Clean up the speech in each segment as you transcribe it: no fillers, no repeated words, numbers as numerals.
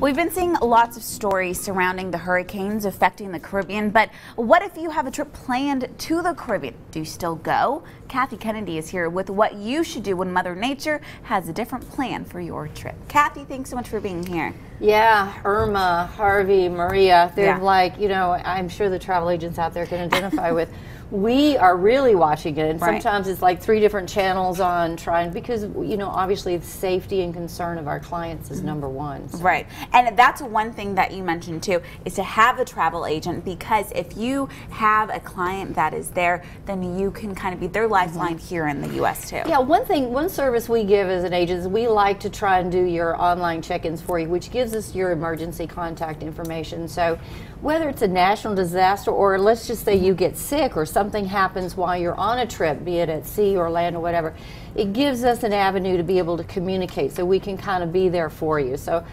We've been seeing lots of stories surrounding the hurricanes affecting the Caribbean, but what if you have a trip planned to the Caribbean? Do you still go? Kathy Kennedy is here with what you should do when Mother Nature has a different plan for your trip. Kathy, thanks so much for being here. Yeah, Irma, Harvey, Maria, they're like, you know, I'm sure the travel agents out there can identify with. We are really watching it, and sometimes it's like 3 different channels on trying, because, you know, obviously the safety and concern of our clients is number one. So. Right, and that's one thing that you mentioned too, is to have a travel agent, because if you have a client that is there, then you can kind of be their lifeline here in the U.S. too. Yeah, one service we give as an agent is we like to try and do your online check-ins for you, which gives us your emergency contact information. So whether it's a national disaster, or let's just say you get sick or something happens while you're on a trip, be it at sea or land or whatever, it gives us an avenue to be able to communicate, so we can kind of be there for you. So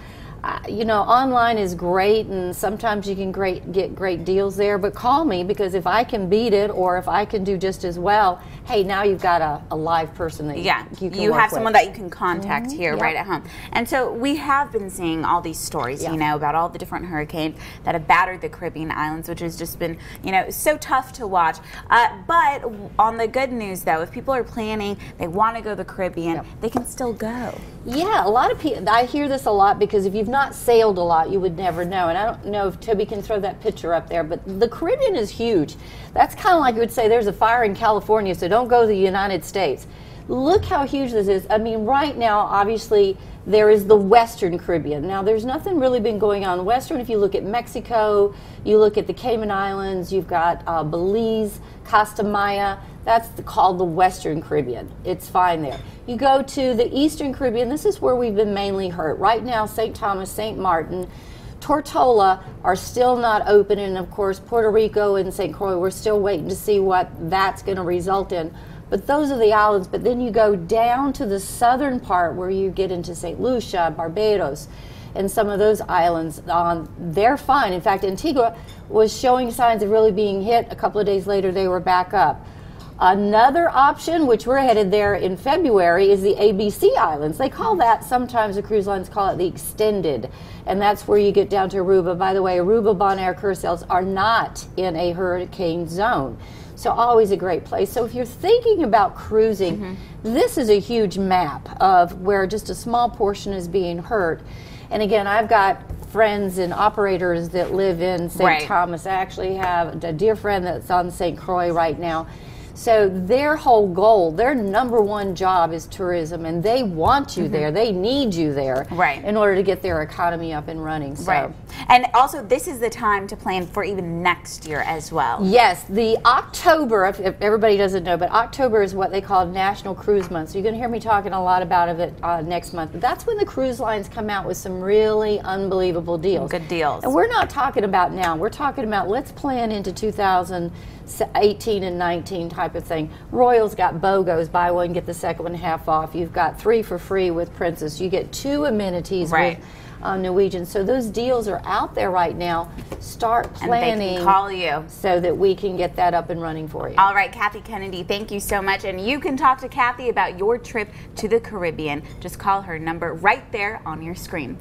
you know, online is great, and sometimes you can get great deals there, but call me, because if I can beat it, or if I can do just as well, hey, now you've got a live person that you have someone that you can contact here right at home. And so we have been seeing all these stories, you know, about all the different hurricanes that have battered the Caribbean islands, which has just been, you know, so tough to watch. But on the good news, though, if people are planning, they want to go to the Caribbean, they can still go. Yeah, a lot of people, I hear this a lot, because if you've not sailed a lot, you would never know. And I don't know if Toby can throw that picture up there, but the Caribbean is huge. That's kind of like you would say there's a fire in California, so don't go to the United States. Look how huge this is. I mean, right now, obviously, there is the Western Caribbean. Now, there's nothing really been going on Western. If you look at Mexico, you look at the Cayman Islands, you've got Belize, Costa Maya. That's called the Western Caribbean. It's fine there. You go to the Eastern Caribbean, this is where we've been mainly hurt. Right now, St. Thomas, St. Martin, Tortola are still not open, and of course Puerto Rico and St. Croix, we're still waiting to see what that's going to result in. But those are the islands. But then you go down to the southern part where you get into St. Lucia, Barbados, and some of those islands, they're fine. In fact, Antigua was showing signs of really being hit. A couple of days later, they were back up. Another option, which we're headed there in February, is the ABC Islands. They call that, sometimes the cruise lines call it the extended, and that's where you get down to Aruba. By the way, Aruba, Bonaire, Curacao are not in a hurricane zone. So always a great place. So if you're thinking about cruising, this is a huge map of where just a small portion is being hurt. And again, I've got friends and operators that live in St. Thomas. I actually have a dear friend that's on St. Croix right now. So their whole goal, their #1 job is tourism, and they want you there. They need you there in order to get their economy up and running. So. And also, this is the time to plan for even next year as well. Yes, the October, if everybody doesn't know, but October is what they call National Cruise Month. So you're going to hear me talking a lot about it next month. But that's when the cruise lines come out with some really unbelievable deals. Good deals. And we're not talking about now. We're talking about, let's plan into 2018 and 19 type of thing. Royal's got BOGOs, buy one, get the second one half off. You've got 3 for free with Princess. You get 2 amenities with Norwegian. So those deals are out there right now. Start planning. And they can call you, so that we can get that up and running for you. All right, Kathy Kennedy, thank you so much. And you can talk to Kathy about your trip to the Caribbean. Just call her number right there on your screen.